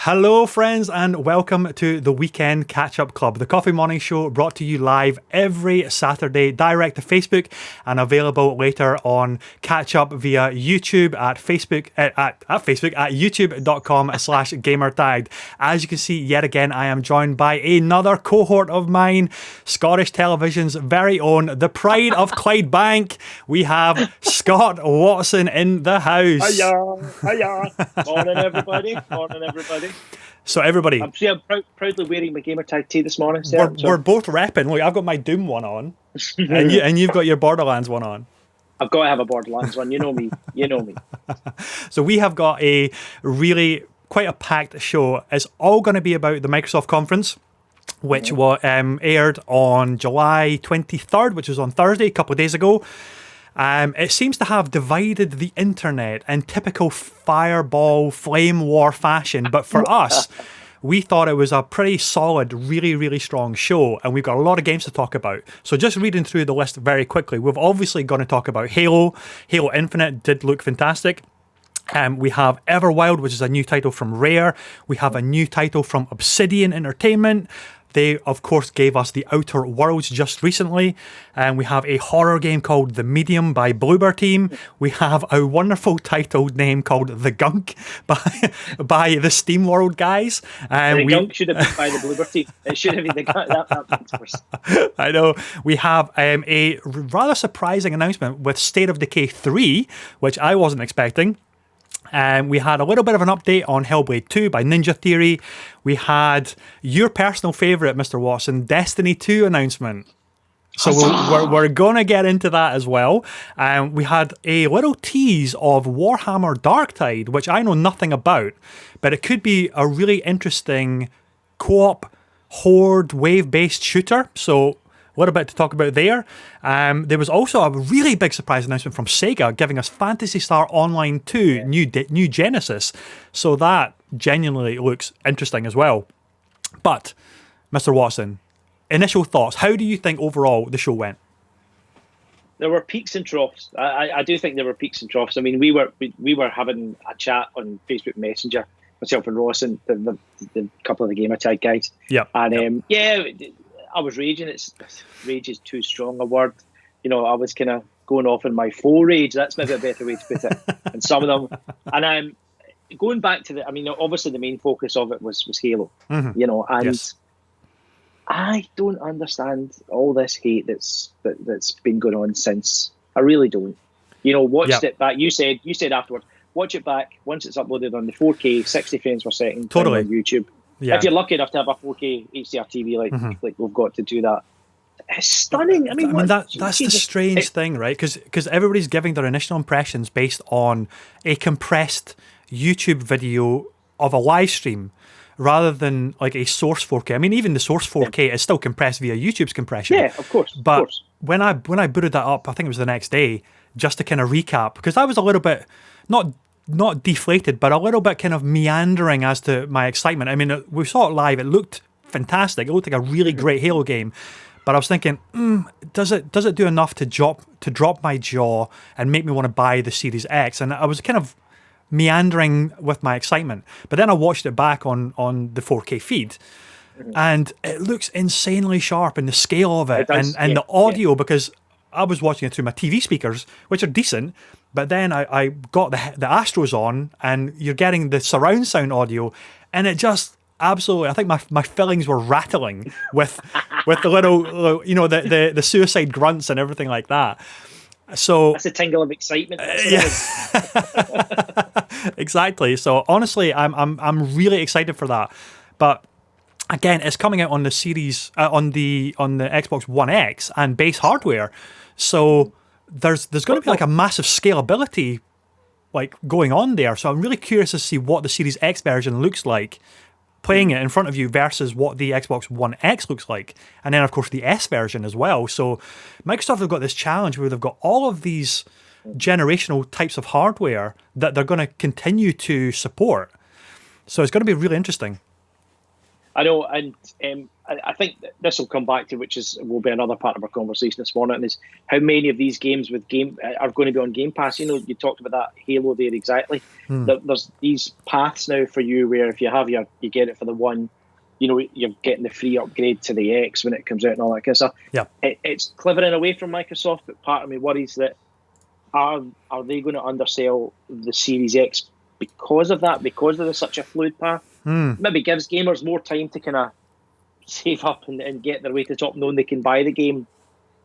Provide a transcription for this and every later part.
Hello, friends, and welcome to the Weekend Catch-Up Club, the coffee morning show brought to you live every Saturday, direct to Facebook, and available later on catch-up via YouTube at Facebook at youtube.com/gamertide. As you can see, yet again, I am joined by another cohort of mine, Scottish television's very own, the pride of Clydebank. We have Scott Watson in the house. Hiya, hiya. Morning, everybody. Morning, everybody. So everybody, I'm proudly wearing my gamer tag tee this morning. We're both repping. Look, I've got my Doom one on, and you've got your Borderlands one on. I've got to have a Borderlands one. You know me. You know me. So we have got a really quite a packed show. It's all going to be about the Microsoft conference, which was aired on July 23rd, which was on Thursday, a couple of days ago. It seems to have divided the internet in typical fireball flame war fashion, but for us, we thought it was a pretty solid, really, really strong show, and we've got a lot of games to talk about. So just reading through the list very quickly, we've obviously going to talk about Halo. Halo Infinite did look fantastic. We have Everwild, which is a new title from Rare. We have a new title from Obsidian Entertainment. They, of course, gave us The Outer Worlds just recently. And we have a horror game called The Medium by Bloober Team. We have a wonderful titled name called The Gunk by the SteamWorld guys. The Gunk should have been by the Bloober Team. It should have been the Gunk. That makes worse. I know. We have a rather surprising announcement with State of Decay 3, which I wasn't expecting. We had a little bit of an update on Hellblade 2 by Ninja Theory. We had your personal favourite, Mr. Watson, Destiny 2 announcement. So we're going to get into that as well. We had a little tease of Warhammer Darktide, which I know nothing about, but it could be a really interesting co-op horde wave-based shooter. So a little bit to talk about there. There was also a really big surprise announcement from Sega giving us Phantasy Star Online 2 New Genesis. So that genuinely looks interesting as well. But, Mr. Watson, initial thoughts. How do you think overall the show went? There were peaks and troughs. I do think there were peaks and troughs. I mean, we were having a chat on Facebook Messenger, myself and Ross and the couple of the gamer tag guys. Yeah. And I was raging. Rage is too strong a word. You know, I was kind of going off in my full rage. That's maybe a better way to put it. And some of them, and I'm going back to obviously the main focus of it was Halo. Mm-hmm. You know, and yes. I don't understand all this hate that's been going on since. I really don't. You know, watched it back. You said afterwards, watch it back once it's uploaded on the 4K, 60 frames per second totally on YouTube. Yeah. If you're lucky enough to have a 4K HDR TV, like we've got to do that, it's stunning. I mean that's the strange thing, right? Because everybody's giving their initial impressions based on a compressed YouTube video of a live stream, rather than like a source 4K. I mean, even the source 4K is still compressed via YouTube's compression. Yeah, of course. But of course. when I booted that up, I think it was the next day, just to kind of recap, because I was a little bit not deflated, but a little bit kind of meandering as to my excitement. I mean, we saw it live. It looked fantastic. It looked like a really great Halo game. But I was thinking, does it do enough to drop my jaw and make me want to buy the Series X? And I was kind of meandering with my excitement. But then I watched it back on the 4K feed, and it looks insanely sharp in the scale of it and the audio, because I was watching it through my TV speakers, which are decent. But then I got the Astros on, and you're getting the surround sound audio, and it just absolutely, I think my fillings were rattling with the little, you know, the suicide grunts and everything like that. So that's a tingle of excitement. Yeah. Exactly. So honestly, I'm really excited for that. But again, it's coming out on the series on the Xbox One X and base hardware. So there's going to be like a massive scalability like going on there. So I'm really curious to see what the Series X version looks like playing it in front of you versus what the Xbox One X looks like. And then of course the S version as well. So Microsoft have got this challenge where they've got all of these generational types of hardware that they're going to continue to support. So it's going to be really interesting. I know, and I think this will come back to, which will be another part of our conversation this morning, is how many of these games are going to be on Game Pass. You know, you talked about that Halo there exactly. There's these paths now for you where if you have you get it for the one, you know, you're getting the free upgrade to the X when it comes out and all that kind of stuff. Yeah, it's clever in a way from Microsoft, but part of me worries that are they going to undersell the Series X because of that, because of such a fluid path? Maybe gives gamers more time to kind of save up and get their way to the top, knowing they can buy the game,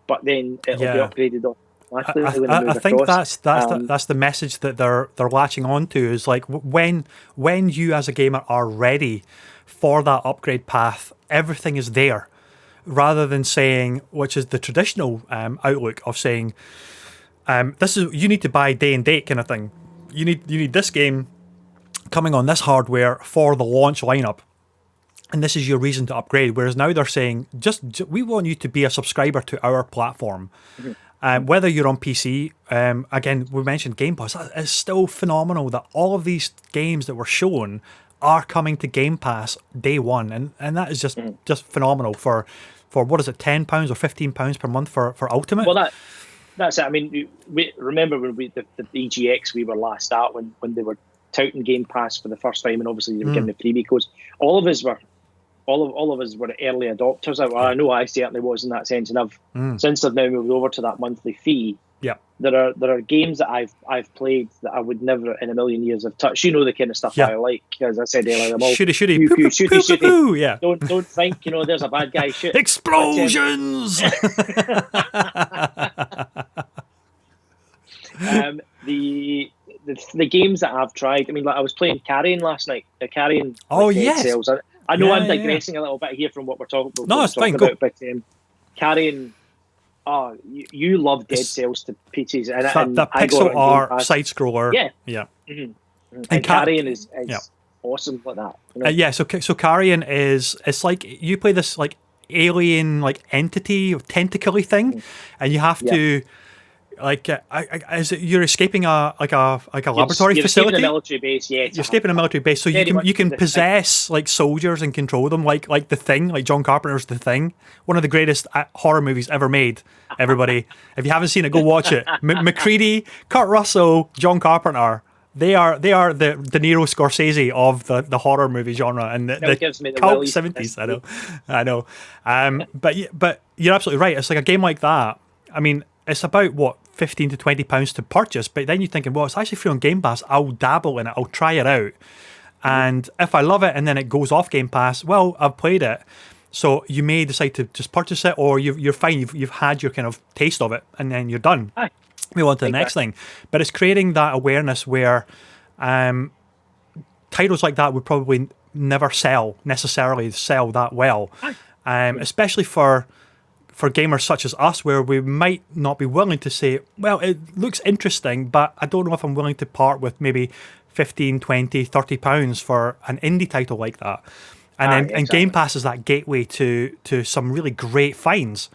but then it'll be upgraded automatically when they move I think across. that's the message that they're latching on to, is like when you as a gamer are ready for that upgrade path, everything is there, rather than saying, which is the traditional outlook of saying, this is, you need to buy day and date kind of thing. You need this game coming on this hardware for the launch lineup, and this is your reason to upgrade. Whereas now they're saying, just we want you to be a subscriber to our platform. Whether you're on PC, again, we mentioned Game Pass. It's still phenomenal that all of these games that were shown are coming to Game Pass day one, and that is just phenomenal for what is it, £10 or £15 per month for Ultimate? Well, that's it. I mean, we remember when the EGX we were last at when they were touting Game Pass for the first time, and obviously they were giving the freebie codes. All of us were early adopters. I know I certainly was in that sense, and I've since I've now moved over to that monthly fee. Yeah, there are games that I've played that I would never in a million years have touched. You know the kind of stuff I like, as I said earlier. I'm all shooty. Yeah. Don't think there's a bad guy shoot. Explosions. The games that I've tried. I mean, like I was playing Carrion last night. Carrion. Yes. Cells. I know I'm digressing a little bit here from what we're talking about. No, it's fine. Go. But Carrion. Oh, you love Dead Cells to pieces, and that pixel art side scroller. Yeah. And Carrion is awesome like that. You know? So Carrion it's like you play this like alien like entity or tentacly thing, and you have to like you're escaping a laboratory facility. You're escaping a military base. Yeah, you're escaping a military base, so you can possess like soldiers and control them, like The Thing, like John Carpenter's The Thing, one of the greatest horror movies ever made. Everybody, if you haven't seen it, go watch it. McCready, Kurt Russell, John Carpenter. They are the De Niro Scorsese of the horror movie genre and the cult 70s. I know. But you're absolutely right. It's like a game like that. I mean, it's about what, £15 to £20 to purchase, but then you're thinking, well, it's actually free on Game Pass. I'll dabble in it. I'll try it out, and if I love it, and then it goes off Game Pass, well, I've played it. So you may decide to just purchase it, or you're fine. You've had your kind of taste of it, and then you're done. Aye. Move on to the next thing. But it's creating that awareness where titles like that would probably never necessarily sell that well, especially for gamers such as us, where we might not be willing to say, well, it looks interesting, but I don't know if I'm willing to part with maybe 15, 20, 30 pounds for an indie title like that. And Game Pass is that gateway to some really great finds.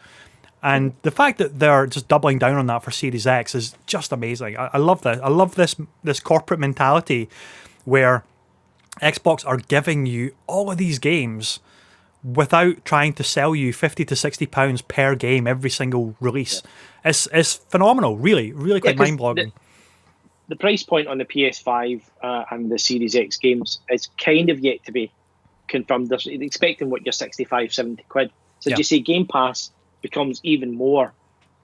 And the fact that they're just doubling down on that for Series X is just amazing. I love that. I love this corporate mentality where Xbox are giving you all of these games without trying to sell you £50 to £60 per game every single release. It's phenomenal, really quite mind-boggling. The price point on the PS5 and the Series X games is kind of yet to be confirmed. They're expecting what, your 65, 70 quid. So do you see Game Pass becomes even more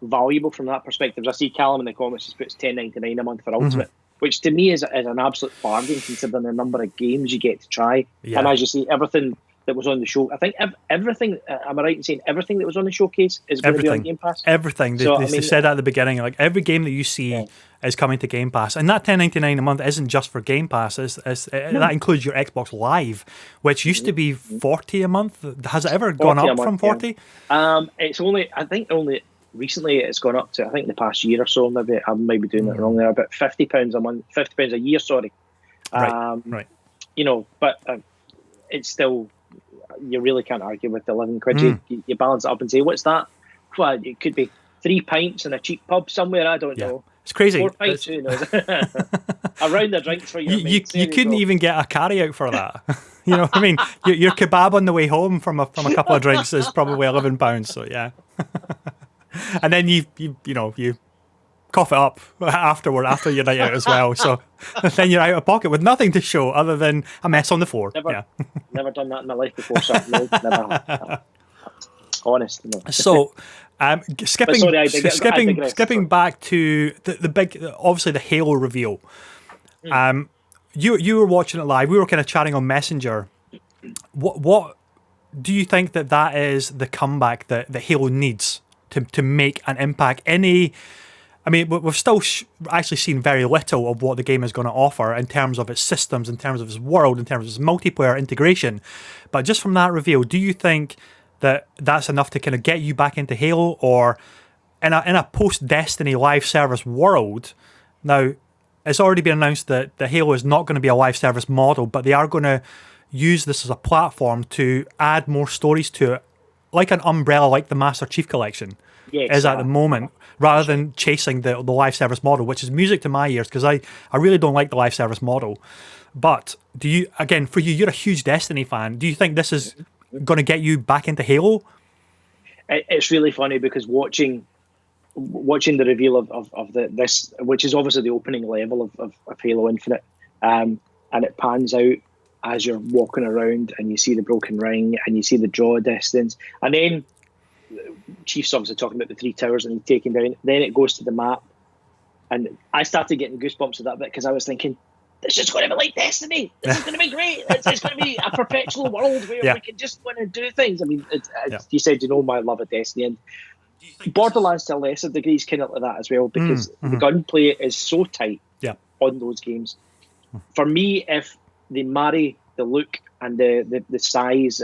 valuable from that perspective? I see Callum in the comments just puts $10.99 a month for Ultimate, which to me is an absolute bargain considering the number of games you get to try. And as you see, everything that was on the show, I think everything, am I right in saying everything that was on the showcase is going to be on Game Pass? Everything. They said that at the beginning, like every game that you see is coming to Game Pass. And that $10.99 a month isn't just for Game Pass, that includes your Xbox Live, which used to be $40 a month. Has it ever gone up from 40? It's only recently it's gone up to, I think the past year or so, maybe I might be doing it wrong there, about £50 a month, £50 a year, sorry. Right. You know, but it's still, you really can't argue with the 11 quid. You balance it up and say, what's that? Well, it could be 3 pints in a cheap pub somewhere, I don't know. It's crazy. 4 pints, who knows? A round of drinks for your mates. You couldn't even get a carry out for that. You know what I mean? Your kebab on the way home from a couple of drinks is probably £11. So yeah. And then you cough it up after your night out as well. So then you're out of pocket with nothing to show other than a mess on the floor. Never done that in my life before. So no, never. Honest. No. So skipping sorry, skipping back to the big, obviously the Halo reveal. You were watching it live. We were kind of chatting on Messenger. What do you think that is the comeback that Halo needs to make an impact? I mean, we've still actually seen very little of what the game is going to offer in terms of its systems, in terms of its world, in terms of its multiplayer integration. But just from that reveal, do you think that's enough to kind of get you back into Halo, or in a post-Destiny live service world? Now, it's already been announced that the Halo is not going to be a live service model, but they are going to use this as a platform to add more stories to it, like an umbrella, like the Master Chief Collection is at the moment, rather than chasing the live service model, which is music to my ears, because I really don't like the live service model. But for you, you're a huge Destiny fan. Do you think this is going to get you back into Halo? It's really funny because watching the reveal of this, which is obviously the opening level of Halo Infinite, and it pans out as you're walking around and you see the broken ring and you see the draw distance, and then Chief's obviously talking about the 3 towers and he's taken down. Then it goes to the map, and I started getting goosebumps at that bit because I was thinking, this is going to be like Destiny. This is going to be great. It's going to be a perpetual world where we can just want to do things. I mean, you said, my love of Destiny, and Borderlands to a lesser degree is kind of like that as well, because the gunplay is so tight on those games. For me, if they marry the look and the size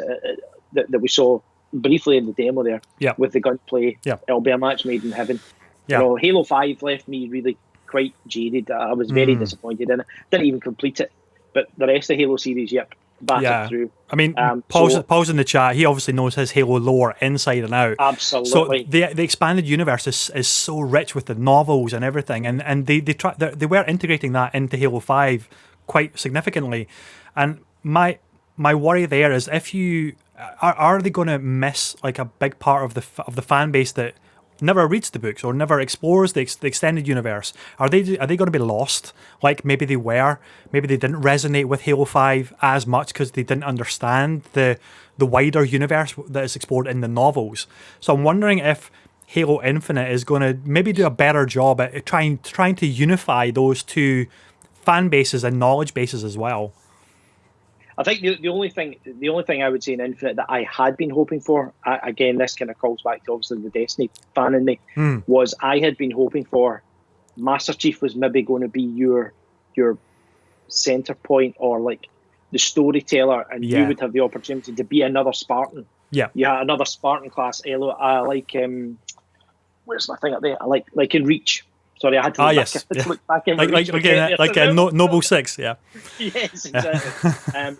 that we saw briefly in the demo there with the gunplay, it'll be a match made in heaven. Halo 5 left me really quite jaded. I was very disappointed in it. Didn't even complete it, but the rest of the Halo series, battered through. I mean, Paul's in the chat. He obviously knows his Halo lore inside and out. Absolutely. So the expanded universe is so rich with the novels and everything, and they were integrating that into Halo 5 quite significantly. And my worry there is, if you are they going to miss like a big part of the fan base that never reads the books or never explores the extended universe? Are they going to be lost? Like maybe they were. Maybe they didn't resonate with Halo 5 as much because they didn't understand the wider universe that is explored in the novels. So I'm wondering if Halo Infinite is going to maybe do a better job at trying to unify those two fan bases and knowledge bases as well. I think the only thing I would say in Infinite that I had been hoping for, again, this kind of calls back to obviously the Destiny fan in me, was I had been hoping for Master Chief was maybe going to be your center point, or like the storyteller, and you would have the opportunity to be another Spartan. Yeah, another Spartan class. Where's my thing up there? I like in Reach. Sorry, I had to look back in. Like Noble 6, yeah. Yes, exactly.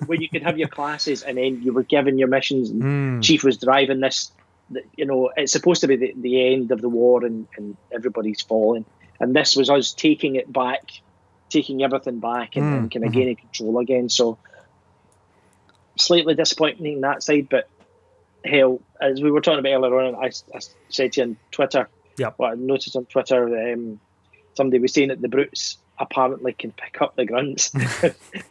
Where you could have your classes and then you were given your missions, and Chief was driving this. It's supposed to be the end of the war and everybody's falling. And this was us taking it back, taking everything back and kind of gaining control again. So slightly disappointing in that side, but hell, as we were talking about earlier on, I said to you on Twitter, what I noticed on Twitter, somebody was saying that the brutes apparently can pick up the grunts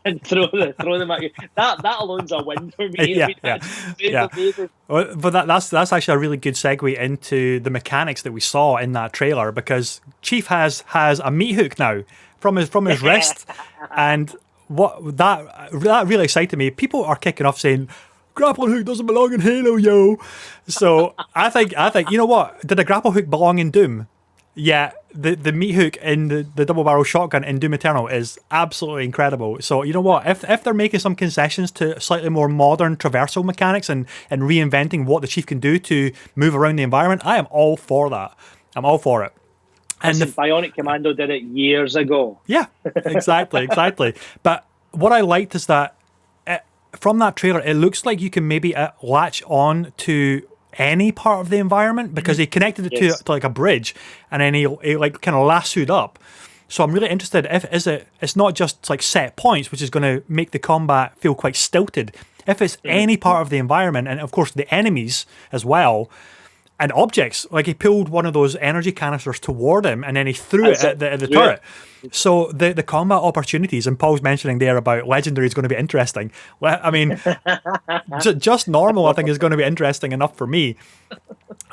and throw them at you. That alone's a win for me. But that's actually a really good segue into the mechanics that we saw in that trailer, because Chief has a meat hook now from his wrist, and what that really excited me. People are kicking off saying, grappling hook doesn't belong in Halo, yo. So I think you know what? Did a grapple hook belong in Doom? Yeah, the meat hook in the double barrel shotgun in Doom Eternal is absolutely incredible. So you know what? If they're making some concessions to slightly more modern traversal mechanics and reinventing what the Chief can do to move around the environment, I am all for that. I'm all for it. And the Bionic Commando did it years ago. Yeah, exactly. But what I liked is that from that trailer, it looks like you can maybe latch on to any part of the environment, because he connected it to like a bridge, and then he like kind of lassoed up. So I'm really interested if it's not just like set points, which is going to make the combat feel quite stilted. If it's any part of the environment, and of course the enemies as well, and objects, like he pulled one of those energy canisters toward him and then he threw it at the turret. So the combat opportunities, and Paul's mentioning there about legendary is going to be interesting. Well, I mean, just normal I think is going to be interesting enough for me,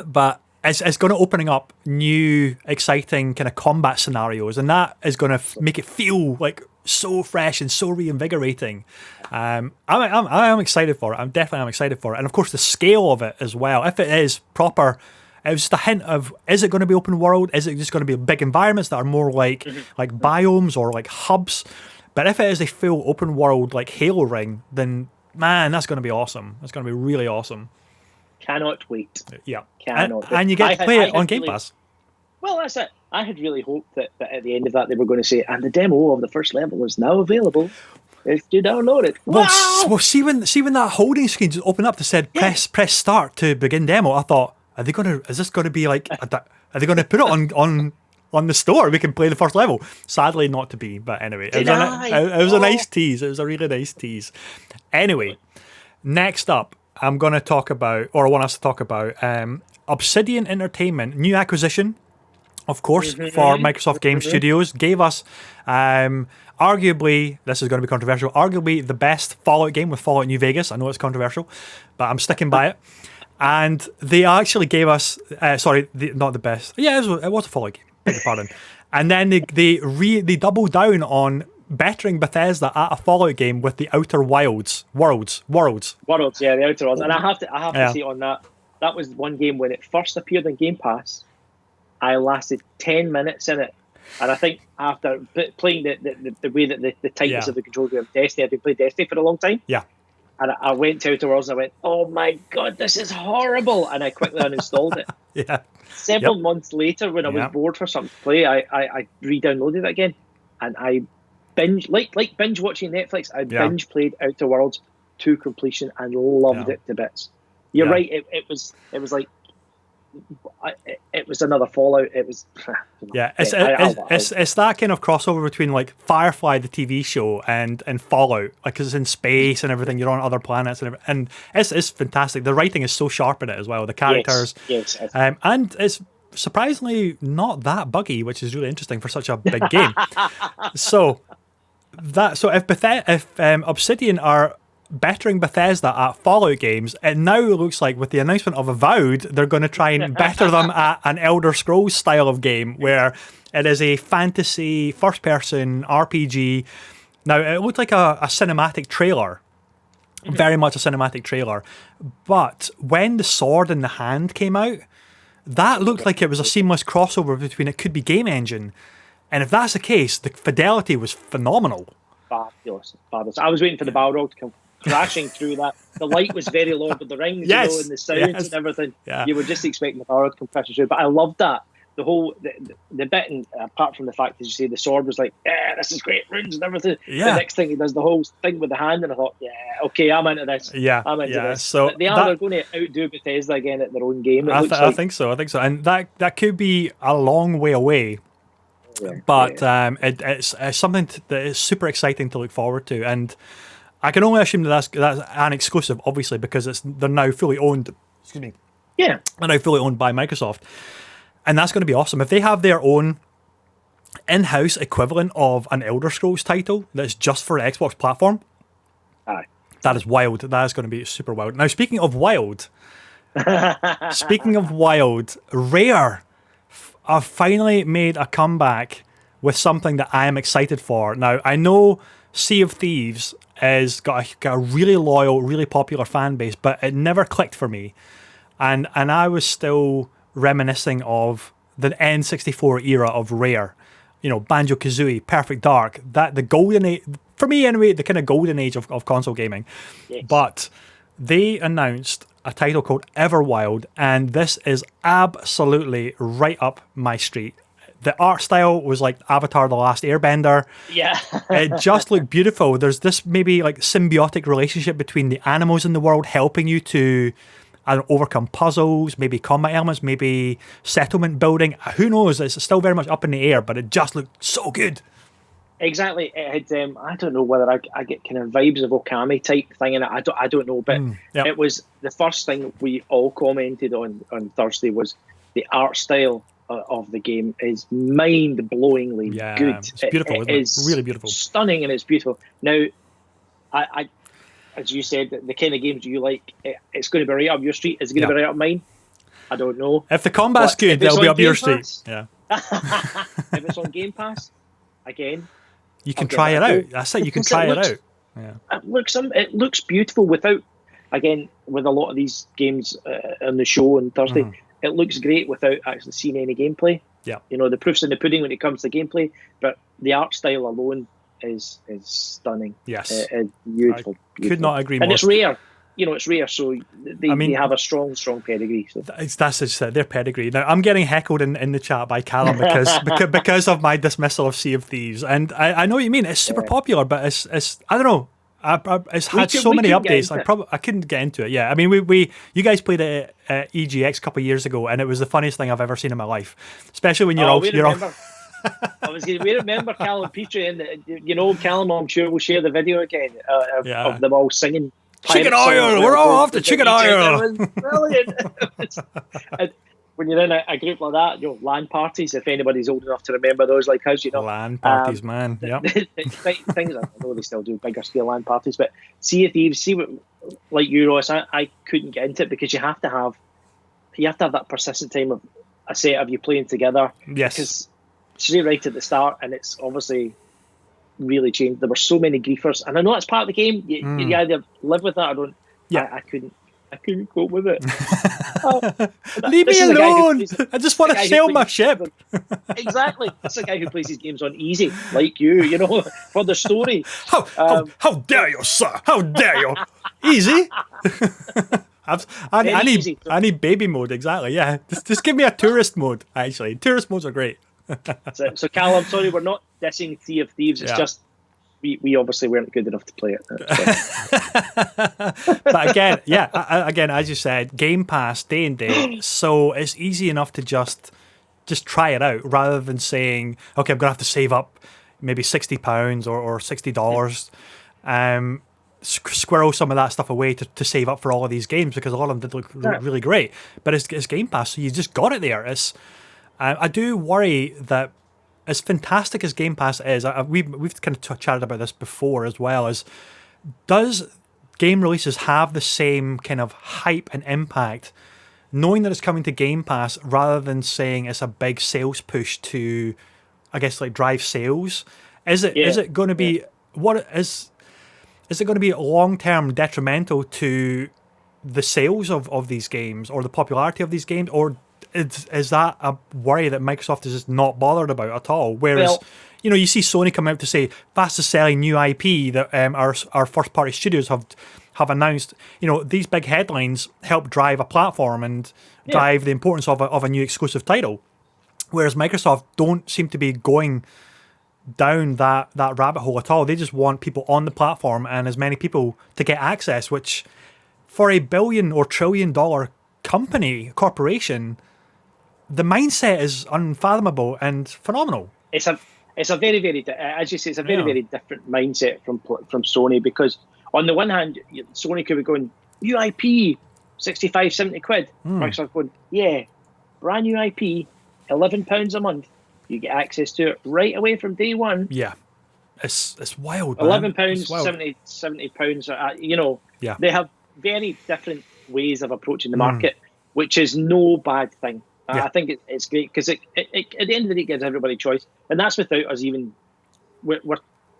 but it's going to opening up new exciting kind of combat scenarios, and that is going to make it feel like so fresh and so reinvigorating. I'm excited for it. I'm excited for it, and of course the scale of it as well. If it is proper, it was just a hint of, is it going to be open world? Is it just going to be big environments that are more like biomes or like hubs? But if it is a full open world like Halo Ring, then man, that's going to be awesome. That's going to be really awesome. Cannot wait. Yeah, cannot wait. And you get to play it on Game Pass. Well, that's it. I had really hoped that at the end of that they were going to say, and the demo of the first level is now available if you download it. Wow! Well, see when that holding screen just opened up that said press start to begin demo, I thought, is this going to be like, are they going to put it on the store? We can play the first level. Sadly, not to be, but anyway, it was a nice tease. It was a really nice tease. Anyway, next up, I'm going to talk about, or I want us to talk about, Obsidian Entertainment, new acquisition, of course, for Microsoft Game Studios, gave us, arguably, this is going to be controversial, arguably the best Fallout game with Fallout New Vegas. I know it's controversial, but I'm sticking by it. And they actually gave us, not the best. Yeah, it was a Fallout game, beg your pardon. And then they doubled down on bettering Bethesda at a Fallout game with the Outer Worlds. Worlds, yeah, the Outer Worlds. And I have to say on that, that was one game when it first appeared in Game Pass, I lasted 10 minutes in it. And I think after playing the way that the tightness of the control game of Destiny, I've been playing Destiny for a long time. Yeah. And I went to Outer Worlds and I went, oh my God, this is horrible. And I quickly uninstalled it. Yeah. Several months later, when I was bored for something to play, I re-downloaded it again. And I binge watching Netflix. I binge played Outer Worlds to completion and loved it to bits. You're right. It was like it was another Fallout. It was it's that kind of crossover between like Firefly the TV show and Fallout, like, because it's in space and everything. You're on other planets and it's fantastic. The writing is so sharp in it as well. The characters, and it's surprisingly not that buggy, which is really interesting for such a big game. So if Obsidian are bettering Bethesda at Fallout games, it now looks like with the announcement of Avowed, they're going to try and better them at an Elder Scrolls style of game where it is a fantasy first-person RPG. Now, it looked like a cinematic trailer, very much a cinematic trailer, but when the sword in the hand came out, that looked like it was a seamless crossover between it could be Game Engine, and if that's the case, the fidelity was phenomenal. Fabulous. I was waiting for the Balrog to come crashing through that. The light was very Lord of the Rings, and the sounds and everything. Yeah. You were just expecting the Balrog to come crashing through. But I loved that. The whole the bit, and apart from the fact, as you say, the sword was like, this is great, runes and everything. Yeah. The next thing he does the whole thing with the hand, and I thought, okay, I'm into this. Yeah, I'm into this. So they're going to outdo Bethesda again at their own game. I think so, and that could be a long way away. But it's something that is super exciting to look forward to, and I can only assume that's an exclusive, obviously, because they're now fully owned. Excuse me. Yeah, they're now fully owned by Microsoft, and that's going to be awesome if they have their own in-house equivalent of an Elder Scrolls title that's just for the Xbox platform. Aye, that is wild. That is going to be super wild. Now, speaking of wild, Rare have finally made a comeback with something that I am excited for. Now, I know Sea of Thieves has got a really loyal, really popular fan base, but it never clicked for me. And I was still reminiscing of the N64 era of Rare. You know, Banjo-Kazooie, Perfect Dark, the golden age, for me anyway, the kind of golden age of console gaming. Yes. But they announced a title called Everwild, and this is absolutely right up my street. The art style was like Avatar: The Last Airbender. Yeah. It just looked beautiful. There's this maybe like symbiotic relationship between the animals in the world helping you to overcome puzzles, maybe combat elements, maybe settlement building. Who knows? It's still very much up in the air, but it just looked so good. Exactly. It had, I don't know whether I get kind of vibes of Okami type thing in it. I don't know, but it was the first thing we all commented on Thursday was the art style of the game is mind-blowingly good. It's beautiful. It is really beautiful, stunning, and it's beautiful. Now, I as you said, the kind of games you like, it's going to be right up your street. Is it going to be right up mine? I don't know. If the combat's good, it'll be up your street. Yeah. If it's on Game Pass, again, you can try it out. That's it. You can try it out. Yeah. It looks beautiful without. Again, with a lot of these games on the show on Thursday, it looks great without actually seeing any gameplay. Yeah. You know, the proof's in the pudding when it comes to gameplay, but the art style alone is stunning. Yes. Beautiful. Could not agree more. And it's rare. You know, it's rare, so they have a strong pedigree. So. That's just their pedigree. Now, I'm getting heckled in the chat by Callum because of my dismissal of Sea of Thieves. And I know what you mean. It's super popular, but it's I don't know. It's had so many updates. I couldn't get into it. Yeah, I mean, you guys played it at EGX a couple of years ago, and it was the funniest thing I've ever seen in my life. Especially when we remember Callum Petrie, and you know, Callum, I'm sure will share the video again of them all singing. Chicken oil. We're all off the chicken oil. It was brilliant. When you're in a group like that, you know, LAN parties, if anybody's old enough to remember those, like us, you know. LAN parties, man. Yeah. Things, I know they still do bigger scale LAN parties, but Sea of Thieves, like you, Ross, I couldn't get into it because you have to have that persistent time of a set of you playing together. Yes. Because it's right at the start, and it's obviously really changed. There were so many griefers, and I know it's part of the game. You either live with that or don't. Yeah. I couldn't cope with it. Leave me alone. I just want to sail my ship. Exactly. That's the guy who plays these games on easy, like you know, for the story. How dare you, sir? How dare you? Easy? I need baby mode, exactly. Yeah. Just give me a tourist mode, actually. Tourist modes are great. So Cal, I'm sorry, we're not dissing Sea of Thieves. It's just we obviously weren't good enough to play it. But again, as you said, Game Pass day and day, so it's easy enough to just try it out rather than saying, okay, I'm gonna have to save up maybe £60 or $60, squirrel some of that stuff away to save up for all of these games, because a lot of them did look really great. But it's Game Pass, so you just got it there. I do worry that, as fantastic as Game Pass is, we've kind of chatted about this before as well, does game releases have the same kind of hype and impact knowing that it's coming to Game Pass rather than saying it's a big sales push to, I guess, like drive sales? Is it going to be is it going to be long-term detrimental to the sales of these games or the popularity of these games, or is that a worry that Microsoft is just not bothered about at all? Whereas, you see Sony come out to say fastest selling new IP that our first party studios have announced. These big headlines help drive a platform and drive the importance of a new exclusive title. Whereas Microsoft don't seem to be going down that rabbit hole at all. They just want people on the platform and as many people to get access, which for a billion or $1 trillion corporation, the mindset is unfathomable and phenomenal. It's a very, very, as you say, it's a very, very different mindset from Sony, because on the one hand, Sony could be going, new IP, 65, 70 quid. Microsoft going, brand new IP, £11 a month. You get access to it right away from day one. Yeah. It's wild, £11, £70, they have very different ways of approaching the market, which is no bad thing. I think it's great because it at the end of the day, it gives everybody choice, and that's without us even. We're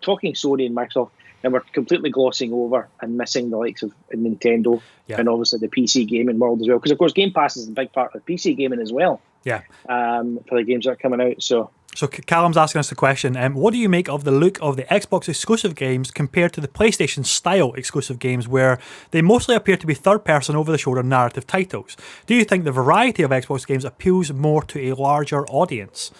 talking Sony and Microsoft, and we're completely glossing over and missing the likes of Nintendo and obviously the PC gaming world as well. Because of course, Game Pass is a big part of PC gaming as well. Yeah. For the games that are coming out, So Callum's asking us the question, what do you make of the look of the Xbox exclusive games compared to the PlayStation style exclusive games where they mostly appear to be third-person over-the-shoulder narrative titles? Do you think the variety of Xbox games appeals more to a larger audience?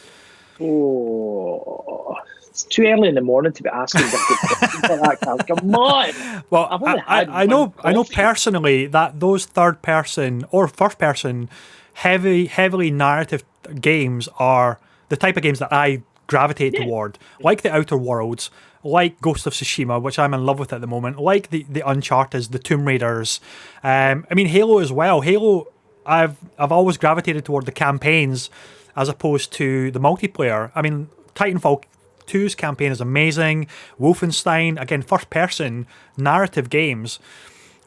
Oh, It's too early in the morning to be asking different questions like that. Come on. Well, I've only had I know one coffee. personally that those third person or first person heavily narrative games are the type of games that I gravitate toward, like the Outer Worlds, like Ghost of Tsushima, which I'm in love with at the moment, like the Uncharted, the Tomb Raiders. I mean Halo as well. Halo, I've always gravitated toward the campaigns as opposed to the multiplayer. I mean, Titanfall 2's campaign is amazing. Wolfenstein, again, first person narrative games.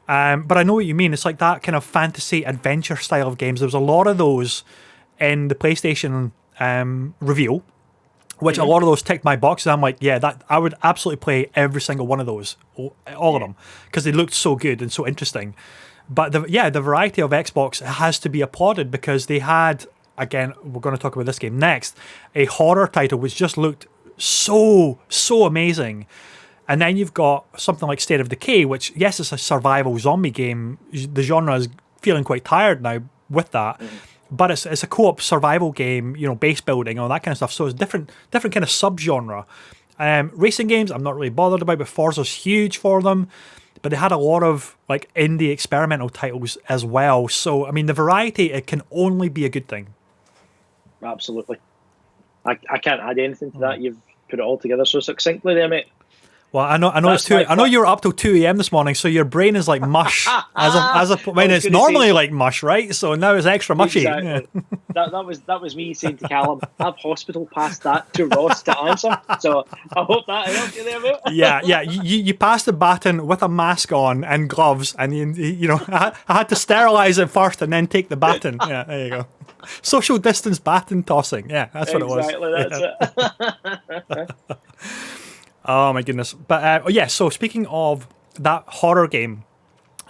But I know what you mean. It's like that kind of fantasy adventure style of games. There was a lot of those in the PlayStation reveal, which a lot of those ticked my boxes. I'm like, yeah, that I would absolutely play every single one of those, all of them, because they looked so good and so interesting. But the variety of Xbox has to be applauded, because they had, again, we're going to talk about this game next, a horror title which just looked so amazing. And then you've got something like State of Decay, which, yes, it's a survival zombie game. The genre is feeling quite tired now with that. But it's a co-op survival game, you know, base building, all that kind of stuff. So it's different kind of subgenre. Racing games, I'm not really bothered about, but Forza's huge for them. But they had a lot of like indie experimental titles as well. So I mean, the variety, it can only be a good thing. Absolutely. I can't add anything to that. You've put it all together so succinctly there, mate. Well, I know it's two. I know you were up till 2 a.m. this morning, so your brain is like mush. It's normally like mush, right? So now it's extra mushy. Exactly. Yeah. That was me saying to Callum, I've hospital passed that to Ross to answer. So I hope that helped you there, mate. Yeah. You passed the baton with a mask on and gloves, and you know I had to sterilize it first and then take the baton. Yeah, there you go. Social distance baton tossing. Yeah, that's what it was. Exactly, that's it. Oh my goodness! But so speaking of that horror game,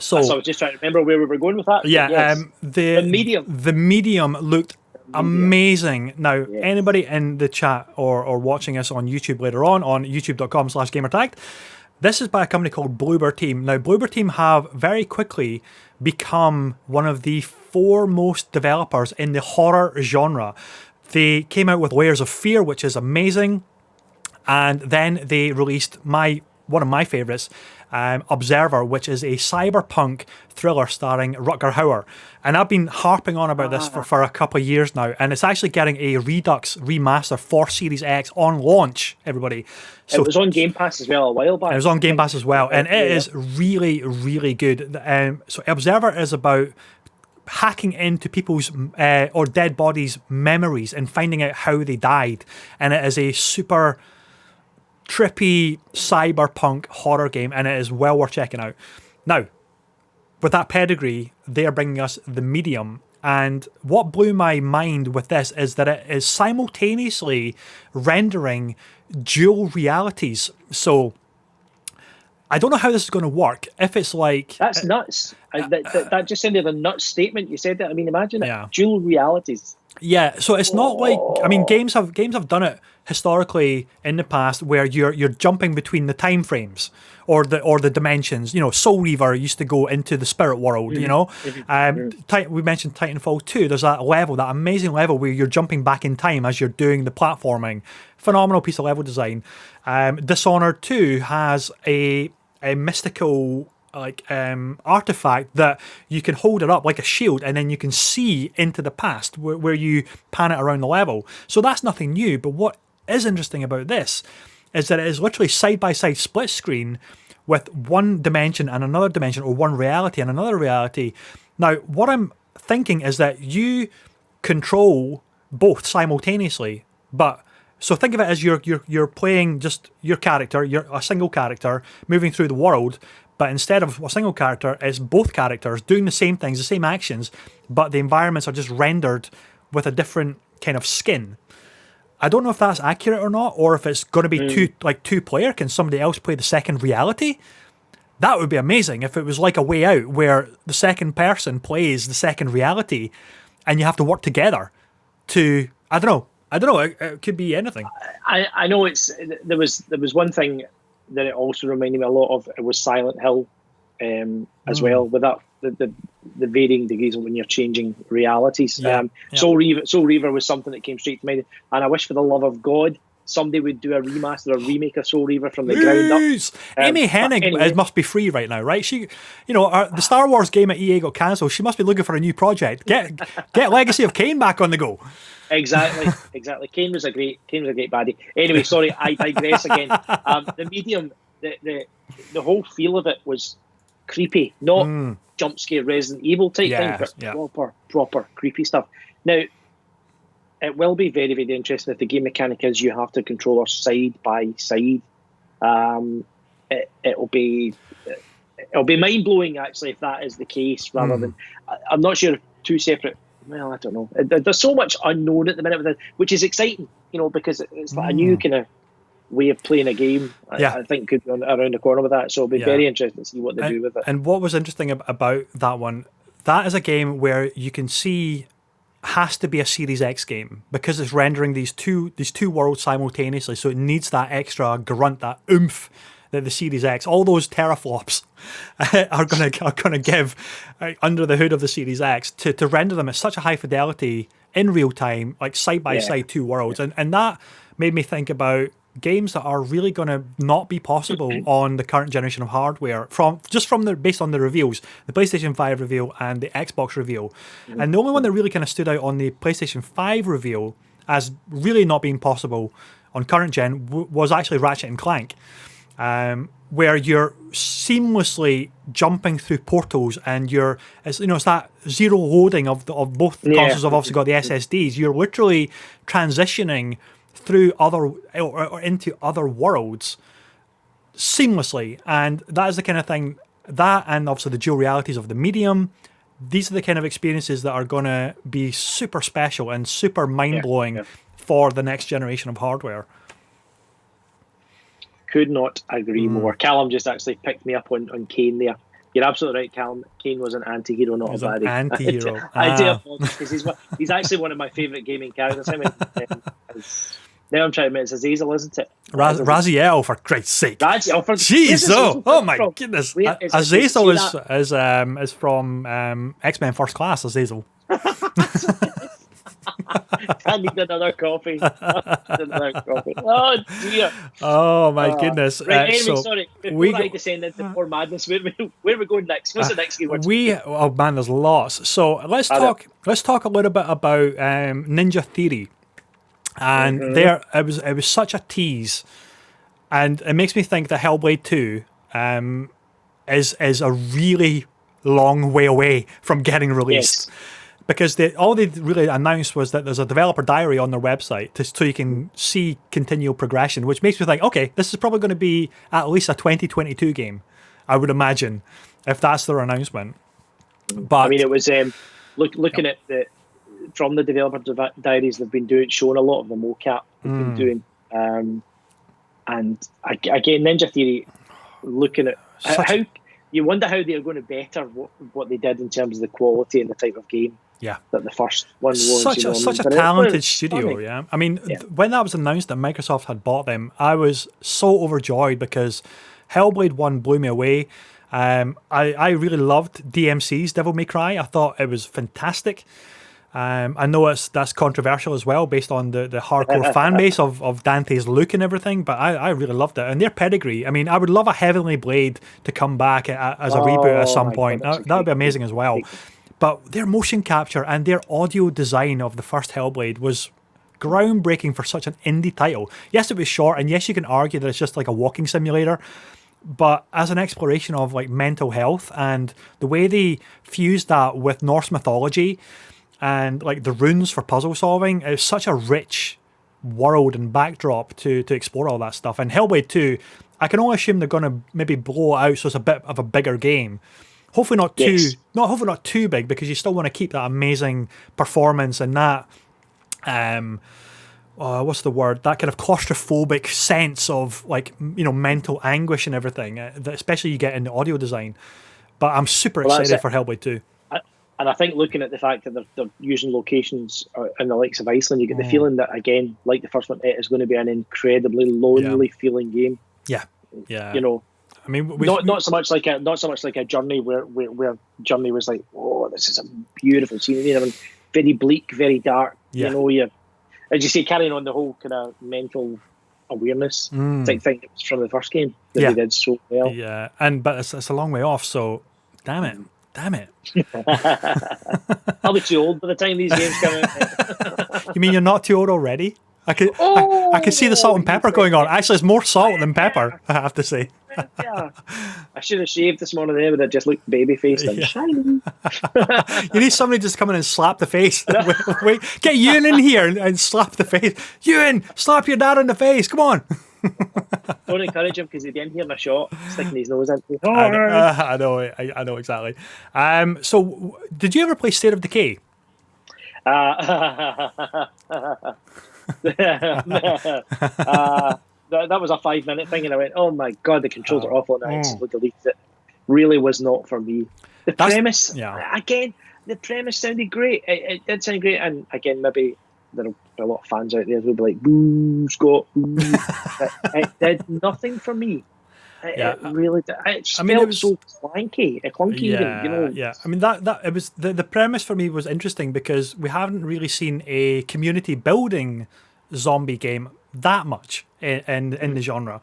so I was just trying to remember where we were going with that. Yeah, yes. the medium looked amazing. Now, Yes. anybody in the chat or watching us on YouTube later on youtube.com/gamertagged, this is by a company called Bloober Team. Now, Bloober Team have very quickly become one of the foremost developers in the horror genre. They came out with Layers of Fear, which is amazing. And then they released one of my favourites, Observer, which is a cyberpunk thriller starring Rutger Hauer. And I've been harping on about this for a couple of years now. And it's actually getting a Redux remaster for Series X on launch, everybody. So it was on Game Pass as well a while back. It was on Game Pass as well. And it is really, really good. So Observer is about hacking into people's or dead bodies' memories and finding out how they died. And it is a super trippy cyberpunk horror game, and it is well worth checking out. Now, with that pedigree, they are bringing us the Medium, and what blew my mind with this is that it is simultaneously rendering dual realities. So I don't know how this is going to work. If it's like that's nuts. That just sounded a nuts statement. You said that. I mean, imagine it. Dual realities. Yeah, so it's not like, I mean, games have done it historically in the past where you're jumping between the time frames or the dimensions. You know, Soul Reaver used to go into the spirit world. You know, we mentioned Titanfall 2. There's that level, that amazing level where you're jumping back in time as you're doing the platforming. Phenomenal piece of level design. Dishonored 2 has a mystical artifact that you can hold it up like a shield, and then you can see into the past where you pan it around the level. So that's nothing new. But what is interesting about this is that it is literally side-by-side split screen with one dimension and another dimension, or one reality and another reality. Now, what I'm thinking is that you control both simultaneously, but so think of it as you're playing just your character, you're a single character moving through the world. But instead of a single character, it's both characters doing the same things, the same actions, but the environments are just rendered with a different kind of skin. I don't know if that's accurate or not, or if it's going to be two player. Can somebody else play the second reality? That would be amazing if it was like A Way Out, where the second person plays the second reality, and you have to work together to. I don't know. It could be anything. I know there was one thing that it also reminded me a lot of. It was Silent Hill as well, with that the varying degrees of when you're changing realities. Soul Reaver was something that came straight to mind, and I wish for the love of God somebody would do a remaster or remake of Soul Reaver from the ground up. Amy Hennig anyway. must be free right now, right? She, the Star Wars game at EA got cancelled. She must be looking for a new project. Get Legacy of Kain back on the go. Exactly. Kain was a great baddie. Anyway, sorry, I digress again. The medium, the whole feel of it was creepy, not jump scare Resident Evil type thing, but proper creepy stuff. Now, it will be very, very interesting if the game mechanic is you have to control her side by side. It'll be mind blowing actually if that is the case. Rather than, I'm not sure if two separate. Well, I don't know. There's so much unknown at the minute, which is exciting, because it's like a new kind of way of playing a game. I think could be around the corner with that. So it'll be very interesting to see what they do with it. And what was interesting about that one, that is a game where you can see has to be a Series X game because it's rendering these two worlds simultaneously. So it needs that extra grunt, that oomph that the Series X, all those teraflops are gonna give under the hood of the Series X to render them at such a high fidelity in real time, like side by side two worlds, and that made me think about games that are really going to not be possible on the current generation of hardware based on the reveals, the PlayStation 5 reveal and the Xbox reveal. And the only one that really kind of stood out on the PlayStation 5 reveal as really not being possible on current gen was actually Ratchet and Clank, where you're seamlessly jumping through portals and it's that zero loading of both consoles have obviously got the SSDs. You're literally transitioning through or into other worlds seamlessly, and that is the kind of thing that, and obviously the dual realities of the medium. These are the kind of experiences that are going to be super special and super mind-blowing for the next generation of hardware. Could not agree more. Callum just actually picked me up on Kain there. You're absolutely right, Callum. Kain was an anti-hero, not a baddie. Anti-hero. I do apologize because he's actually one of my favourite gaming characters. Now I'm trying to admit it's Azazel, isn't it? Raziel, for Christ's sake. Raziel, jeez, oh my goodness. Azazel is from X-Men First Class, Azazel. I need another coffee. Oh dear. Oh my goodness. Right, anyway, sorry. Before I descend into poor madness, where are we going next? What's the next game? Oh man, there's lots. So let's talk a little bit about Ninja Theory. And it was such a tease, and it makes me think that Hellblade 2 is a really long way away from getting released. Yes. Because all they really announced was that there's a developer diary on their website so you can see continual progression, which makes me think, okay, this is probably going to be at least a 2022 game, I would imagine, if that's their announcement. But I mean, it was looking at from the developer diaries, they've been showing a lot of the mocap they've been doing, and again, Ninja Theory, looking at how you wonder how they're going to better what they did in terms of the quality and the type of game. Yeah, that the first one was. Such a talented studio. Funny. Yeah, I mean, when that was announced that Microsoft had bought them, I was so overjoyed because Hellblade 1 blew me away. I really loved DMC's Devil May Cry. I thought it was fantastic. I know that's controversial as well, based on the hardcore fan base of Dante's look and everything, but I really loved it. And their pedigree, I mean, I would love a Heavenly Blade to come back as a reboot at some point. That would be amazing as well. But their motion capture and their audio design of the first Hellblade was groundbreaking for such an indie title. Yes, it was short, and yes, you can argue that it's just like a walking simulator, but as an exploration of like mental health and the way they fused that with Norse mythology and like the runes for puzzle solving, it's such a rich world and backdrop to explore all that stuff. And Hellblade 2, I can only assume they're going to maybe blow it out so it's a bit of a bigger game. Hopefully not too big, because you still want to keep that amazing performance and that what's the word? That kind of claustrophobic sense of like, mental anguish and everything, that especially you get in the audio design. But I'm super excited for Hellblade 2. And I think looking at the fact that they're using locations in the likes of Iceland, you get the feeling that, again, like the first one, it is going to be an incredibly lonely feeling game. Yeah. I mean, not so much like a Journey where Journey was like, oh, this is a beautiful scene, very bleak, very dark. You as you say, carrying on the whole kind of mental awareness. I think it was from the first game that Yeah. they did so well. Yeah, but it's a long way off. So damn it. I'll be too old by the time these games come out. You mean you're not too old already? I can see the salt and pepper going on. Actually, it's more salt than pepper, I have to say. Yeah. I should have shaved this morning, but I just looked baby faced and shiny. You need somebody just come in and slap the face. Wait, get Ewan in here and slap the face. Ewan, slap your dad in the face. Come on. Don't encourage him because he'd be in here in a shot, sticking his nose into. I know exactly. So, did you ever play State of Decay? That was a 5-minute thing, and I went, "Oh my god, the controls are awful!" And I instantly deleted it. Really was not for me. The premise sounded great. It did sound great, and again, maybe there are a lot of fans out there who'll be like, "Boo, Scott!" Boo. It did nothing for me. It really did. It felt so clunky. Yeah. I mean that it was the premise for me was interesting because we haven't really seen a community building zombie game that much in the genre.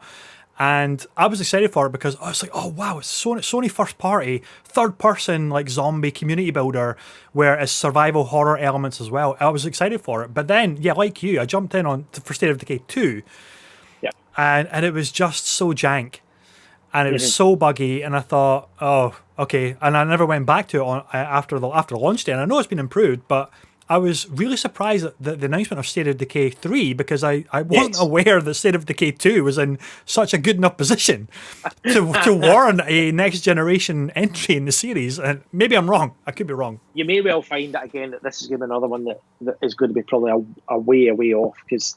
And I was excited for it because I was like, oh wow, it's Sony first party, third person like zombie community builder where it's survival horror elements as well. I was excited for it. But then, like you, I jumped in for State of Decay 2. Yeah. And it was just so jank. And it was so buggy, and I thought, oh, okay. And I never went back to it after the launch day. And I know it's been improved, but I was really surprised at the announcement of State of Decay 3 because I wasn't aware that State of Decay 2 was in such a good enough position to warrant a next generation entry in the series. And maybe I'm wrong. I could be wrong. You may well find that again that this is going to be another one that is going to be probably a way off because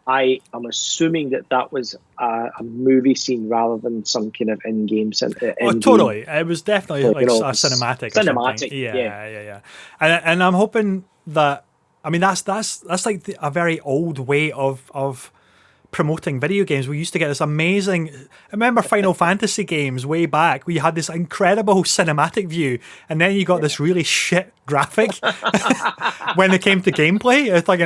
I am assuming that was a movie scene rather than some kind of in-game. Totally. It was definitely like a cinematic. Cinematic. Yeah. And I'm hoping that. I mean, that's like a very old way of promoting video games. We used to get this amazing. I remember Final Fantasy games way back. We had this incredible cinematic view, and then you got this really shit graphic when it came to gameplay. It's like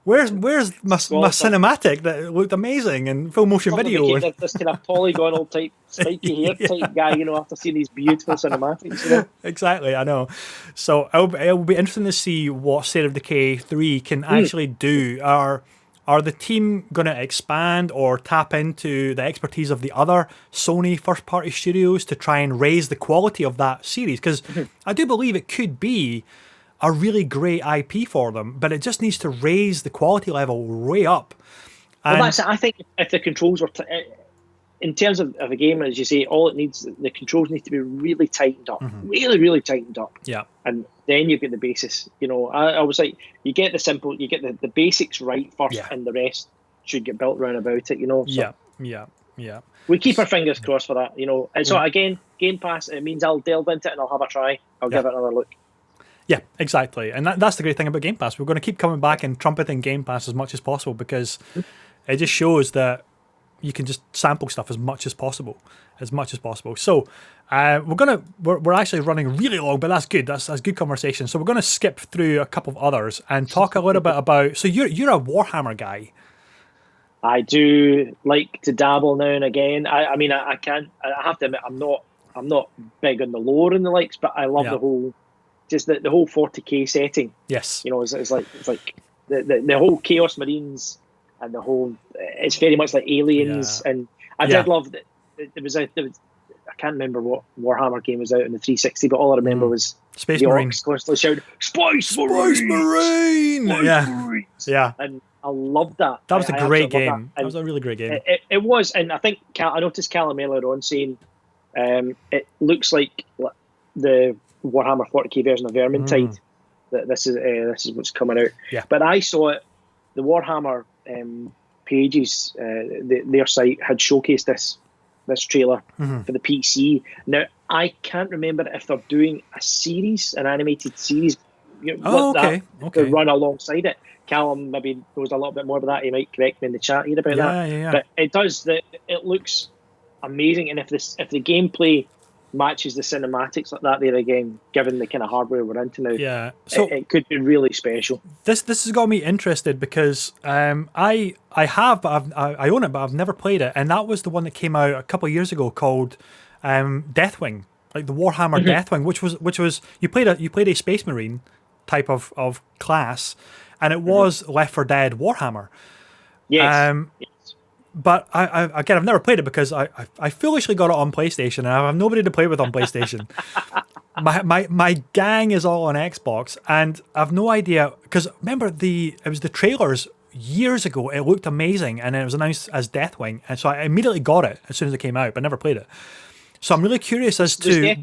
Where's my cinematic that looked amazing and full motion video? This kind of polygonal type, spiky hair type guy, after seeing these beautiful cinematics. Exactly, I know. So it'll be interesting to see what State of Decay 3 can actually do. Are the team going to expand or tap into the expertise of the other Sony first party studios to try and raise the quality of that series? Because I do believe it could be a really great IP for them, but it just needs to raise the quality level way up. And that's it. I think if the controls were, in terms of a game, as you say, all it needs, the controls need to be really tightened up, really tightened up. Yeah. And then you get the basis. I was like, you get the basics right first, and the rest should get built around about it. So Yeah. We keep our fingers crossed for that. And so again, Game Pass, it means I'll delve into it and I'll have a try. I'll give it another look. Yeah, exactly. And that's the great thing about Game Pass. We're going to keep coming back and trumpeting Game Pass as much as possible because it just shows that you can just sample stuff as much as possible. So we're actually running really long, but that's good. That's good conversation. So we're going to skip through a couple of others and talk a little bit about. So you're a Warhammer guy. I do like to dabble now and again. I mean, I have to admit, I'm not big on the lore and the likes, but I love the whole. Just the whole 40k setting. Yes. It's like the whole Chaos Marines and the whole. It's very much like Aliens, and I did love that. There was I can't remember what Warhammer game was out in the 360, but all I remember was Space the Marine orcs constantly shouting Space Marine. Yeah. And I loved that. That was a great game. That was a really great game. It was, and I think I noticed Callum earlier on saying it looks like the Warhammer 40k version of Vermintide. That this is what's coming out. Yeah. But I saw it. The Warhammer pages, their site had showcased this trailer for the PC. Now I can't remember if they're doing an animated series. To run alongside it. Callum maybe knows a little bit more about that. He might correct me in the chat here about that. Yeah. But it does. It looks amazing, and if the gameplay matches the cinematics like that there again, given the kind of hardware we're into now. Yeah, so it could be really special. This has got me interested because I own it, but I've never played it, and that was the one that came out a couple of years ago called Deathwing, like the Warhammer Deathwing, which was you played a Space Marine type of class, and it was Left 4 Dead Warhammer. Yes. Yes. But I've never played it because I foolishly got it on PlayStation, and I have nobody to play with on PlayStation. my gang is all on Xbox, and I've no idea, because remember it was the trailers years ago. It looked amazing, and then it was announced as Deathwing, and so I immediately got it as soon as it came out, but never played it. So I'm really curious as to.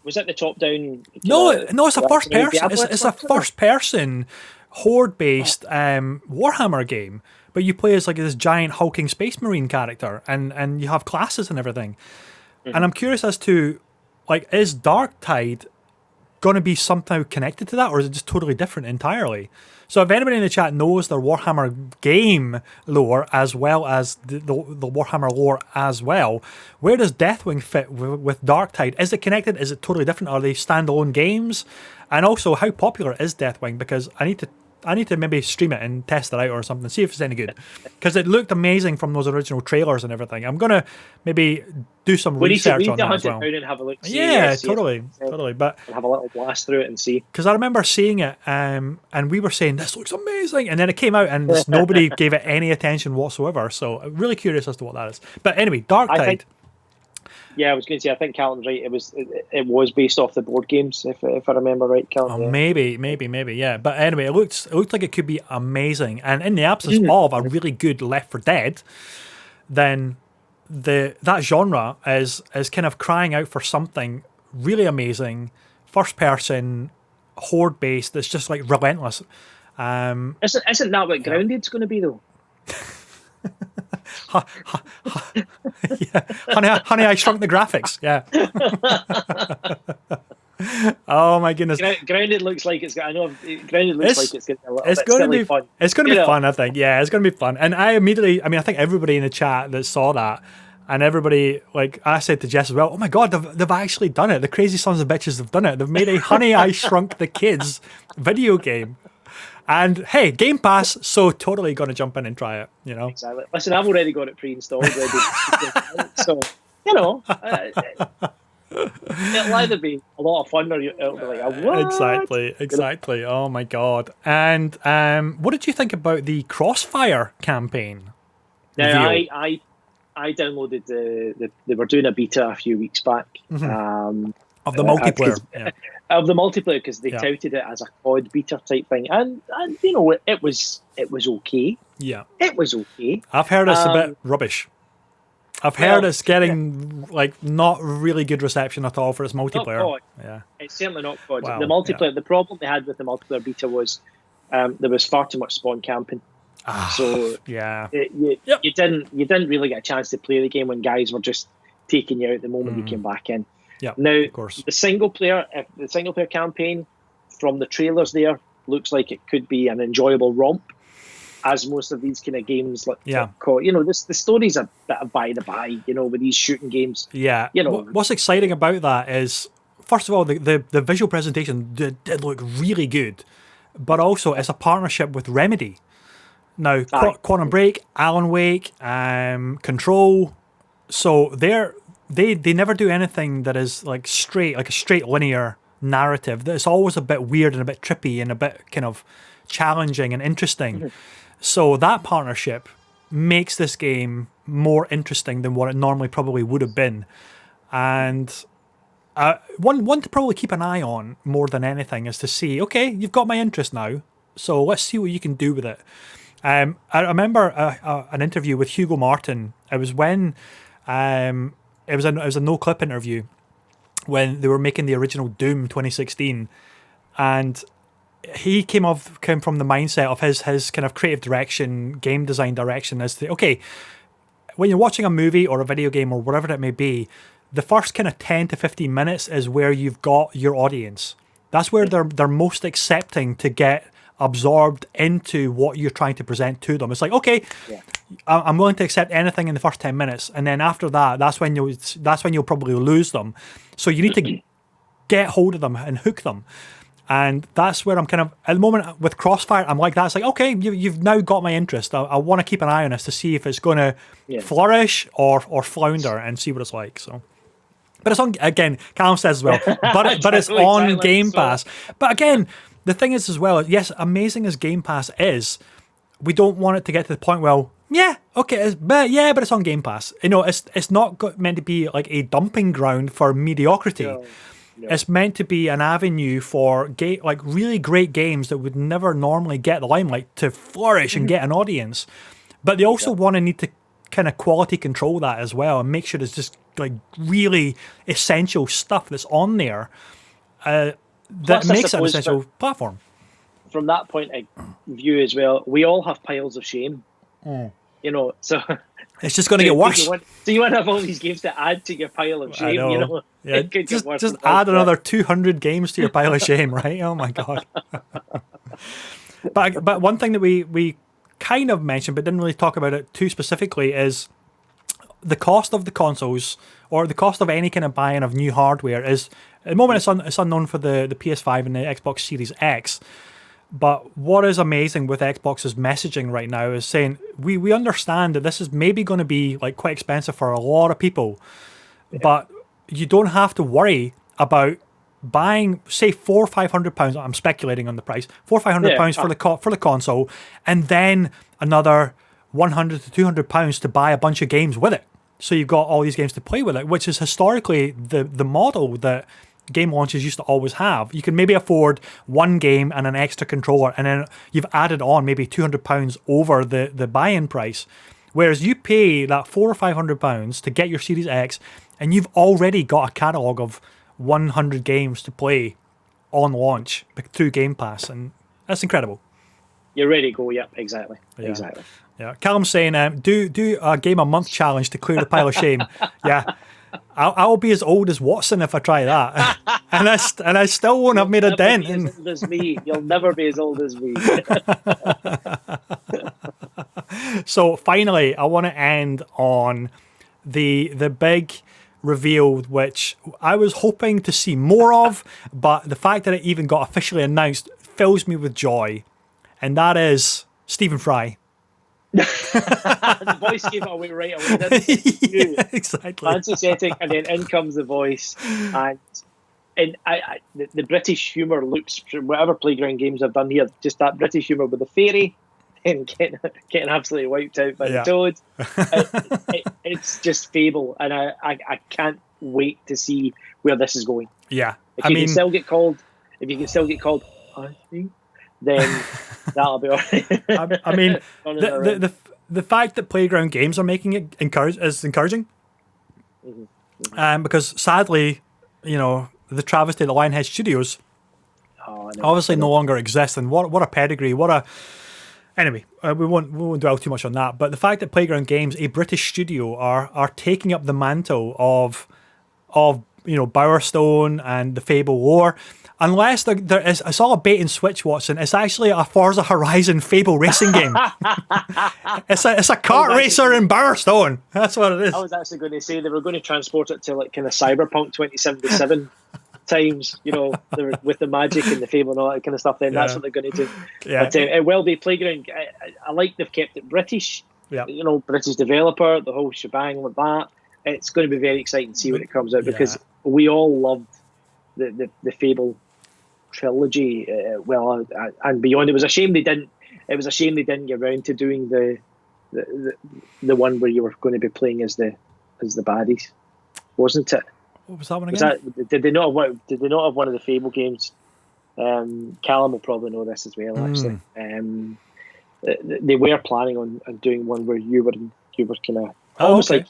Was that the top down? No, it's a first person. It's a first person horde based Warhammer game. But you play as like this giant hulking space marine character, and you have classes and everything. And I'm curious as to, like, is Darktide going to be somehow connected to that, or is it just totally different entirely? So if anybody in the chat knows their Warhammer game lore as well as the Warhammer lore as well, where does Deathwing fit with Darktide? Is it connected? Is it totally different? Are they standalone games? And also, how popular is Deathwing? Because I need to maybe stream it and test it out or something, see if it's any good. Because it looked amazing from those original trailers and everything. I'm going to maybe do some research on that as well. And have a look, totally. But have a little blast through it and see. Because I remember seeing it and we were saying, this looks amazing. And then it came out and just nobody gave it any attention whatsoever. So I'm really curious as to what that is. But anyway, Darktide. Yeah, I was going to say, I think Callan's right. It was based off the board games, if I remember right, Callan. Oh, maybe, yeah. But anyway, it looked like it could be amazing. And in the absence of a really good Left 4 Dead, then that genre is kind of crying out for something really amazing, first person, horde based. That's just like relentless. Isn't that what Grounded's going to be though? Yeah. Honey, I Shrunk the Graphics. Yeah. Oh my goodness. Grounded looks like it's got. I know. Grounded looks like it's going to be a little bit silly fun. It's going to be fun, I think. Yeah, it's going to be fun. And I think everybody in the chat that saw that, and everybody, like I said to Jess as well, oh my God, they've actually done it. The crazy sons of bitches have done it. They've made a Honey, I Shrunk the Kids video game. And hey, Game Pass, so totally going to jump in and try it, you know? Exactly. Listen, I've already got it pre-installed. So, you know, it'll either be a lot of fun or it'll be like, what? Exactly. Oh my God. And what did you think about the Crossfire campaign? Now, I downloaded they were doing a beta a few weeks back. Of the multiplayer. Of the multiplayer, because they touted it as a COD beta type thing, and you know it was okay. Yeah, it was okay. I've heard it's a bit rubbish. I've heard it's getting like not really good reception at all for its multiplayer. Not COD. Yeah, it's certainly not COD. The multiplayer. The problem they had with the multiplayer beta was there was far too much spawn camping. So you didn't really get a chance to play the game when guys were just taking you out the moment you came back in. Yeah, now, of course. the single player campaign from the trailers there looks like it could be an enjoyable romp, as most of these kind of games like you know, the story's a bit of by the by, you know, with these shooting games. Yeah, you know, what's exciting about that is, first of all, the visual presentation did look really good, but also it's a partnership with Remedy. Now, Quantum Break, Alan Wake, Control, so they never do anything that is like a straight linear narrative. It's always a bit weird and a bit trippy and a bit kind of challenging and interesting. So that partnership makes this game more interesting than what it normally probably would have been. And one to probably keep an eye on more than anything is to see, okay, you've got my interest now, so let's see what you can do with it. I remember an interview with Hugo Martin. It was when it was a no clip interview when they were making the original Doom 2016, and he came from the mindset of his kind of creative direction, game design direction, as to, okay, when you're watching a movie or a video game or whatever it may be, the first kind of 10 to 15 minutes is where you've got your audience. That's where they're most accepting to get absorbed into what you're trying to present to them. It's like, okay, I'm willing to accept anything in the first 10 minutes, and then after that, that's when you'll probably lose them. So you need to get hold of them and hook them. And that's where I'm kind of, at the moment with Crossfire, I'm like that. It's like, okay, you've now got my interest. I want to keep an eye on this to see if it's going to flourish or flounder and see what it's like. So, but it's on, again, Callum says as well, but it's on Game Pass. But again, the thing is as well, yes, amazing as Game Pass is, we don't want it to get to the point where, but it's on Game Pass. You know, it's not meant to be like a dumping ground for mediocrity. No. It's meant to be an avenue for like really great games that would never normally get the limelight to flourish and get an audience. But they also need to kind of quality control that as well and make sure it's just like really essential stuff that's on there that makes it an essential platform. From that point of view as well, we all have piles of shame. You know, so it's just going to get worse. So you want to have all these games to add to your pile of shame, you know? Yeah, just add another 200 games to your pile of shame, right? Oh my God. But one thing that we kind of mentioned but didn't really talk about it too specifically is the cost of the consoles, or the cost of any kind of buying of new hardware is, at the moment it's unknown for the PS5 and the Xbox Series X. But what is amazing with Xbox's messaging right now is saying, we understand that this is maybe going to be like quite expensive for a lot of people, but you don't have to worry about buying, say, £400 or £500. I'm speculating on the price. £400 or £500 for the console, and then another £100 to £200 to buy a bunch of games with it. So you've got all these games to play with it, which is historically the model that game launches used to always have. You can maybe afford one game and an extra controller, and then you've added on maybe £200 over the buy-in price. Whereas you pay that £400 or £500 to get your Series X, and you've already got a catalogue of 100 games to play on launch through Game Pass, and that's incredible. You're ready to go, exactly. Yeah, Callum's saying, do a game a month challenge to clear the pile of shame. Yeah. I'll be as old as Watson if I try that, and I still won't have made a dent. You'll never be as old as me. You'll never be as old as me. So finally, I want to end on the big reveal, which I was hoping to see more of, but the fact that it even got officially announced fills me with joy, and that is Stephen Fry. The voice gave it away right away, didn't it? Yeah, exactly. Fancy setting, and then in comes the voice, and the British humour looks, whatever Playground Games have done here, just that British humour with the fairy and getting absolutely wiped out by the toad. It's just Fable, and I can't wait to see where this is going. Yeah, if you can still get called, I think, then that'll be all right. I mean, the fact that Playground Games are making it is encouraging. Because sadly, you know, the travesty of the Lionhead Studios obviously no longer exists, and what a pedigree, Anyway, we won't dwell too much on that. But the fact that Playground Games, a British studio, are taking up the mantle of Bowerstone and the Fable lore. Unless there is, I saw a bait and switch, Watson. It's actually a Forza Horizon Fable racing game. It's a kart racer in Bowerstone. That's what it is. I was actually going to say they were going to transport it to like kind of Cyberpunk 2077 times, with the magic and the Fable and all that kind of stuff. Then that's what they're going to do. Yeah. But it will be Playground. I like they've kept it British. Yeah. British developer, the whole shebang like that. It's going to be very exciting to see when it comes out, because we all loved the Fable trilogy, and beyond. It was a shame they didn't get around to doing the one where you were going to be playing as the baddies, wasn't it? What was that one again? Did they not have one of the Fable games? Callum will probably know this as well. Actually, they were planning on doing one where you were kind of almost like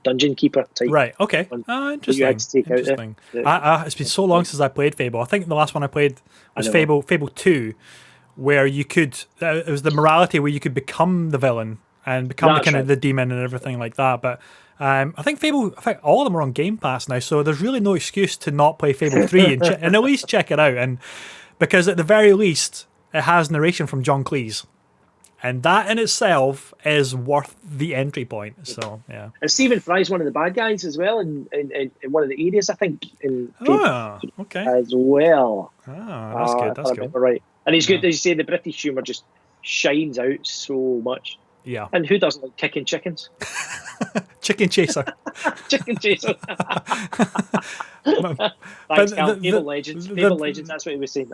Dungeon Keeper type. Right, okay. Interesting. You had to take interesting. Out it's been so long since I played Fable. I think the last one I played was Fable 2, where you could, it was the morality where you could become the villain and become the demon and everything like that. But I think all of them are on Game Pass now, so there's really no excuse to not play Fable 3 and at least check it out. because at the very least, it has narration from John Cleese. And that in itself is worth the entry point. So, yeah. And Stephen Fry's one of the bad guys as well in one of the areas, I think, in okay. as well. That's good. That's good. Right. And he's good, as you say, the British humour just shines out so much. Yeah. And who doesn't like kicking chickens? Chicken chaser. Chicken chaser. Thanks, Cal. Fable Legends. Fable Legends, that's what he was saying.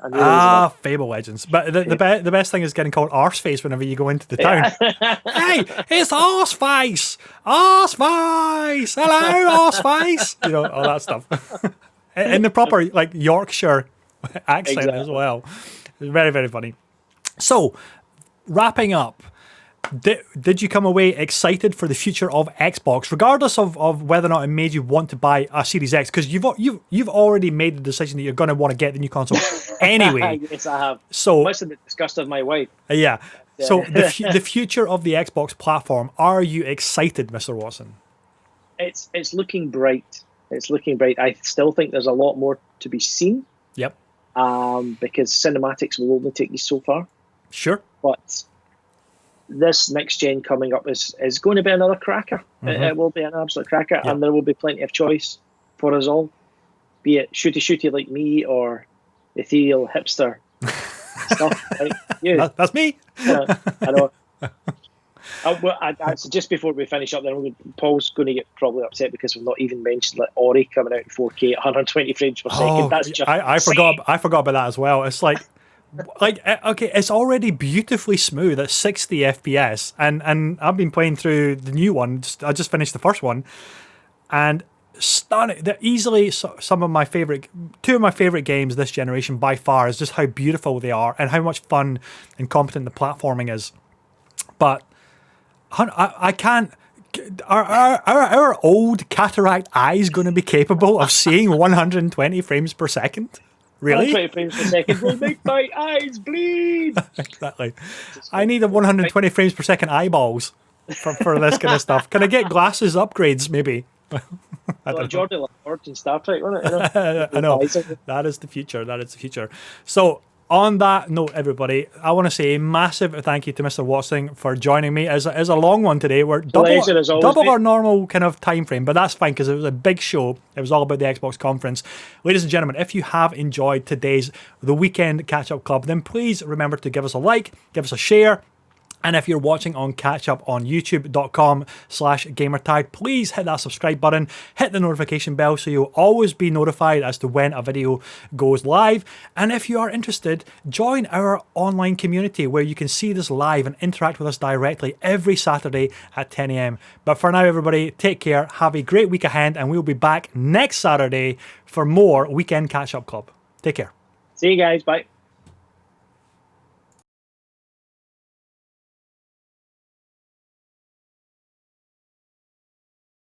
Fable Legends. But the best thing is getting called Arseface whenever you go into the town. Hey, it's Arseface! Arseface! Hello, Arseface! You know, all that stuff. In the proper, like, Yorkshire accent as well. Very, very funny. So, wrapping up, did you come away excited for the future of Xbox, regardless of whether or not it made you want to buy a Series X? Because you've already made the decision that you're going to want to get the new console anyway. Yes, I have. So much to the disgust of my wife. Yeah. So the future of the Xbox platform, are you excited, Mr. Watson? It's looking bright. It's looking bright. I still think there's a lot more to be seen. Yep. Because cinematics will only take you so far. Sure. But this next gen coming up is going to be another cracker. Mm-hmm. It will be an absolute cracker, and there will be plenty of choice for us all, be it shooty like me or ethereal hipster stuff like you. That's me. I know. So just before we finish up, then Paul's going to get probably upset because we've not even mentioned like Ori coming out in 4K at 120 frames per second. That's just I forgot about that as well. It's like okay, it's already beautifully smooth at 60 FPS, and I've been playing through the new one. I just finished the first one, and stunning. They're easily two of my favorite games this generation by far. Is just how beautiful they are and how much fun and competent the platforming is. But I can't. Are old cataract eyes going to be capable of seeing 120 frames per second? Really? 120 frames per second will make my eyes bleed. Exactly. I need a 120 frames per second eyeballs for this kind of stuff. Can I get glasses upgrades, maybe? Jordan Lord in Star Trek, wasn't it? You know? I know. That is the future. That is the future. So, on that note, everybody, I want to say a massive thank you to Mr. Watson for joining me. As a long one today. We're double our normal kind of time frame, but that's fine because it was a big show. It was all about the Xbox conference. Ladies and gentlemen, if you have enjoyed today's The Weekend Catch-Up Club, then please remember to give us a like, give us a share. And if you're watching on catch up on youtube.com/gamertag, please hit that subscribe button, hit the notification bell so you'll always be notified as to when a video goes live. And if you are interested, join our online community where you can see this live and interact with us directly every Saturday at 10 a.m. But for now, everybody, take care, have a great week ahead, and we'll be back next Saturday for more Weekend Catch Up Club. Take care. See you guys. Bye.